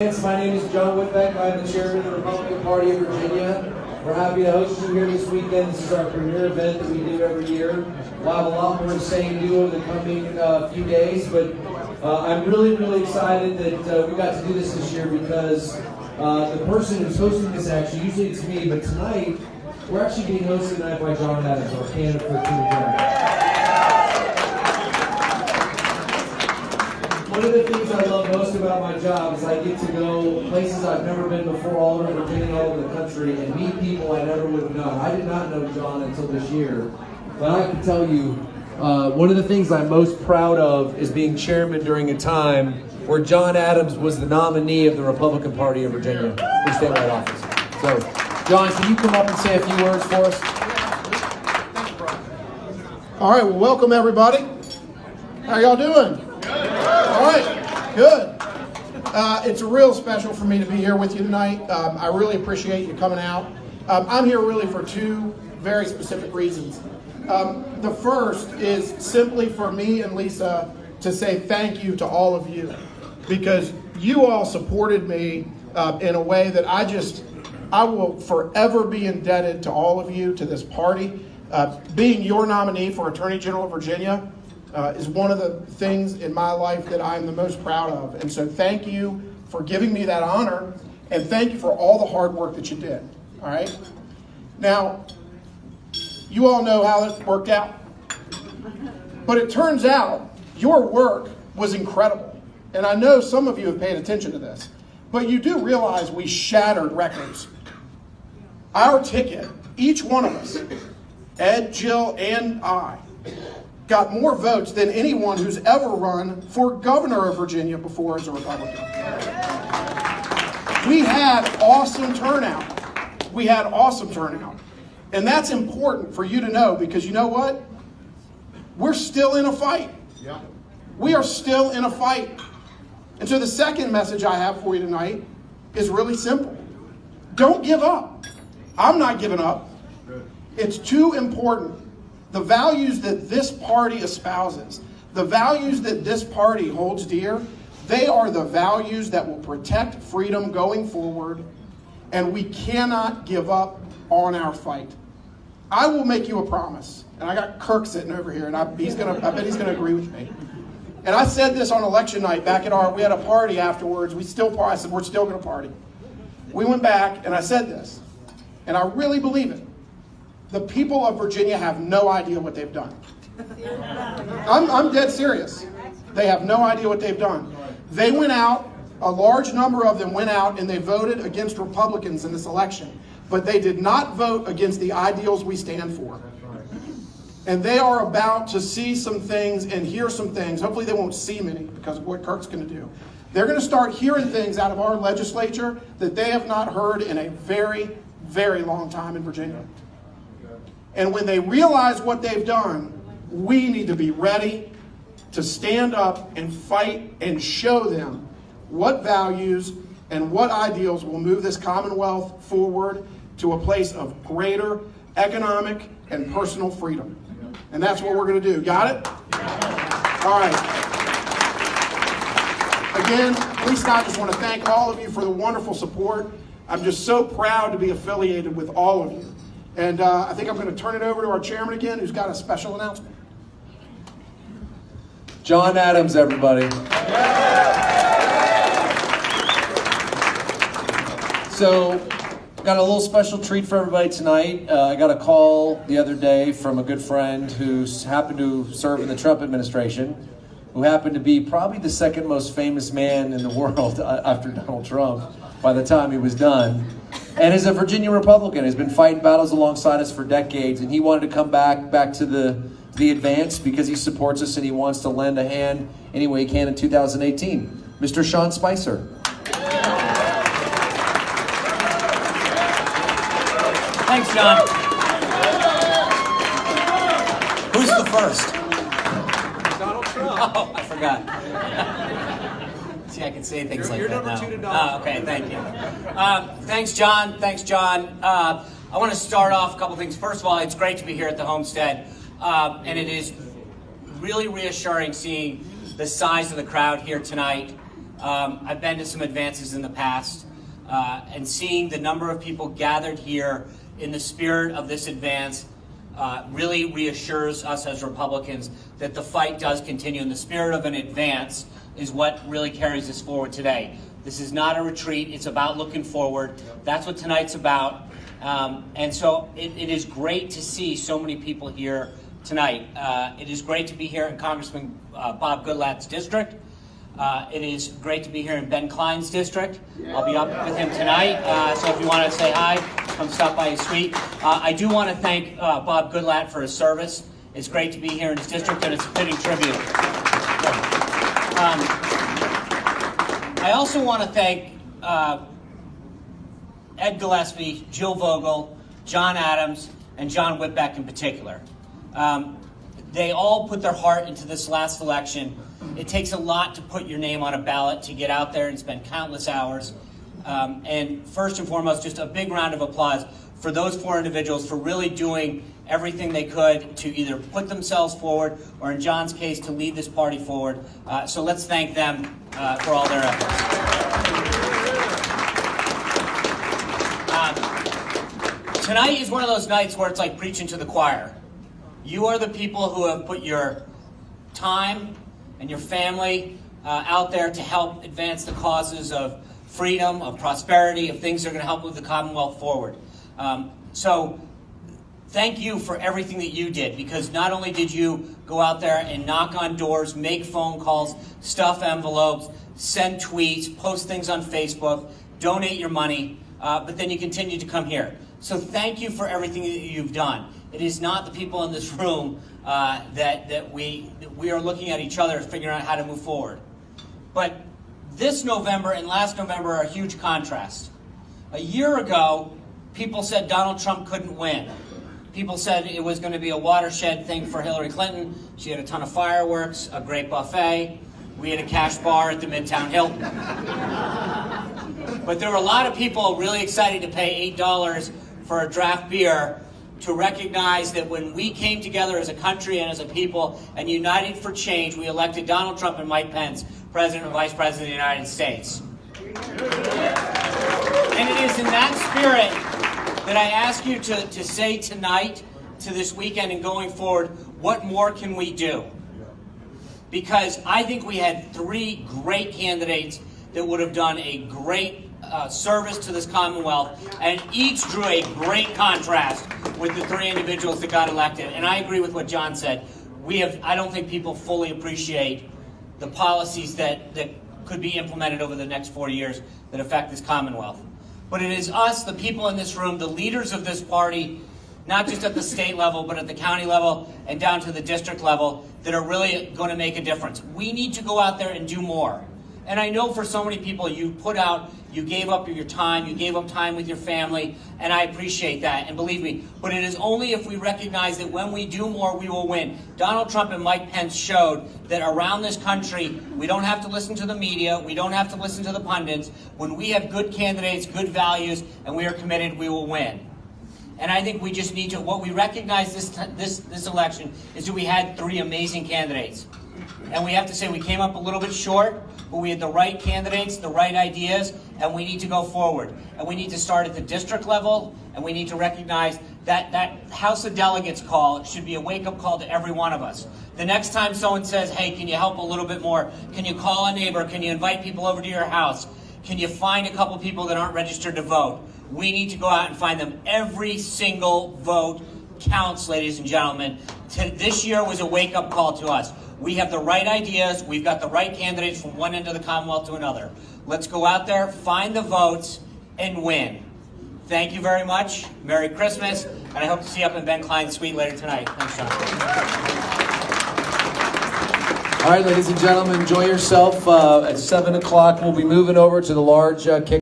My name is John Whitbeck. I'm the chairman of the Republican Party of Virginia. We're happy to host you here this weekend. This is our premier event that we do every year. We'll have a lot more to say and do over the coming few days, but I'm really excited that we got to do this year because the person who's hosting this usually it's me, but tonight, we're actually being hosted tonight by John Adams, our candidate for Attorney General. One of the things I love most about my job is I get to go places I've never been before, all over Virginia, all over the country, and meet people I never would have known. I did not know John until this year, but I can tell you, one of the things I'm most proud of is being chairman during a time where John Adams was the nominee of the Republican Party of Virginia for statewide office. So, John, can you come up and say a few words for us? All right, well, welcome everybody. How y'all doing? All right, good. It's real special for me to be here with you tonight. I really appreciate you coming out. I'm here really for two very specific reasons. The first is simply for me and Lisa to say thank you to all of you, because you all supported me in a way that I will forever be indebted to all of you, to this party. Being your nominee for Attorney General of Virginia is one of the things in my life that I'm the most proud of. And so thank you for giving me that honor, and thank you for all the hard work that you did. All right? Now, you all know how it worked out. But it turns out your work was incredible. And I know some of you have paid attention to this. But you do realize we shattered records. Our ticket, each one of us, Ed, Jill, and I, got more votes than anyone who's ever run for governor of Virginia before as a Republican. We had awesome turnout. And that's important for you to know, because you know what? We're still in a fight. Yeah. We are still in a fight. And so the second message I have for you tonight is really simple. Don't give up. I'm not giving up. It's too important. The values that this party espouses, the values that this party holds dear, they are the values that will protect freedom going forward, and we cannot give up on our fight. I will make you a promise, and I got Kirk sitting over here, and I bet he's gonna agree with me. And I said this on election night back at we had a party afterwards. I said, we're still gonna party. We went back, and I said this, and I really believe it. The people of Virginia have no idea what they've done. I'm dead serious. They have no idea what they've done. They went out, a large number of them went out, and they voted against Republicans in this election. But they did not vote against the ideals we stand for. And they are about to see some things and hear some things. Hopefully they won't see many because of what Kirk's going to do. They're going to start hearing things out of our legislature that they have not heard in a very, very long time in Virginia. And when they realize what they've done, we need to be ready to stand up and fight and show them what values and what ideals will move this Commonwealth forward to a place of greater economic and personal freedom. And that's what we're going to do. Got it? All right. Again, Lisa, I just want to thank all of you for the wonderful support. I'm just so proud to be affiliated with all of you. And I think I'm going to turn it over to our chairman again, who's got a special announcement. John Adams, everybody. So, got a little special treat for everybody tonight. I got a call the other day from a good friend who happened to serve in the Trump administration, who happened to be probably the second most famous man in the world after Donald Trump by the time he was done. And is a Virginia Republican, has been fighting battles alongside us for decades, and he wanted to come back to the advance because he supports us and he wants to lend a hand any way he can in 2018. Mr. Sean Spicer. Thanks, John. Who's the first? Donald Trump. Oh, I forgot. See, I can say things like you're that number now. two to Donald. Okay, thank you. Thanks, John. I want to start off a couple things. First of all, it's great to be here at the Homestead, and it is really reassuring seeing the size of the crowd here tonight. I've been to some advances in the past, and seeing the number of people gathered here in the spirit of this advance really reassures us as Republicans that the fight does continue, and the spirit of an advance is what really carries us forward today. This is not a retreat. It's about looking forward. That's what tonight's about. And so it is great to see so many people here tonight. It is great to be here in Congressman Bob Goodlatte's district. It is great to be here in Ben Klein's district. I'll be up with him tonight. So if you want to say hi, come stop by his suite. I do want to thank Bob Goodlatte for his service. It's great to be here in his district, and it's a fitting tribute. I also want to thank Ed Gillespie, Jill Vogel, John Adams, and John Whitbeck in particular. They all put their heart into this last election. It takes a lot to put your name on a ballot, to get out there and spend countless hours. And first and foremost, just a big round of applause for those 4 individuals for really doing everything they could to either put themselves forward or, in John's case, to lead this party forward. So let's thank them for all their efforts. Tonight is one of those nights where it's like preaching to the choir. You are the people who have put your time and your family out there to help advance the causes of freedom, of prosperity, of things that are going to help move the Commonwealth forward. So thank you for everything that you did, because not only did you go out there and knock on doors, make phone calls, stuff envelopes, send tweets, post things on Facebook, donate your money, but then you continue to come here. So thank you for everything that you've done. It is not the people in this room that we are looking at each other figuring out how to move forward. But this November and last November are a huge contrast. A year ago, people said Donald Trump couldn't win. People said it was going to be a watershed thing for Hillary Clinton. She had a ton of fireworks, a great buffet. We had a cash bar at the Midtown Hilton. But there were a lot of people really excited to pay $8 for a draft beer to recognize that when we came together as a country and as a people and united for change, we elected Donald Trump and Mike Pence President and Vice President of the United States. And it is in that spirit that I ask you to say tonight, to this weekend and going forward, what more can we do? Because I think we had 3 great candidates that would have done a great service to this Commonwealth, and each drew a great contrast with the 3 individuals that got elected. And I agree with what John said. I don't think people fully appreciate the policies that could be implemented over the next 4 years that affect this Commonwealth. But it is us, the people in this room, the leaders of this party, not just at the state level, but at the county level and down to the district level, that are really going to make a difference. We need to go out there and do more. And I know for so many people, you gave up your time, you gave up time with your family, and I appreciate that, and believe me, but it is only if we recognize that when we do more, we will win. Donald Trump and Mike Pence showed that around this country, we don't have to listen to the media, we don't have to listen to the pundits. When we have good candidates, good values, and we are committed, we will win. And I think we just need to, what we recognize this election is that we had 3 amazing candidates. And we have to say we came up a little bit short, but we had the right candidates, the right ideas, and we need to go forward. And we need to start at the district level, and we need to recognize that House of Delegates call should be a wake-up call to every one of us. The next time someone says, hey, can you help a little bit more? Can you call a neighbor? Can you invite people over to your house? Can you find a couple people that aren't registered to vote? We need to go out and find them. Every single vote counts, ladies and gentlemen. This year was a wake-up call to us. We have the right ideas. We've got the right candidates from one end of the Commonwealth to another. Let's go out there, find the votes, and win. Thank you very much. Merry Christmas. And I hope to see you up in Ben Klein's suite later tonight. Thanks, John. All right, ladies and gentlemen, enjoy yourself. At 7 o'clock, we'll be moving over to the large kick.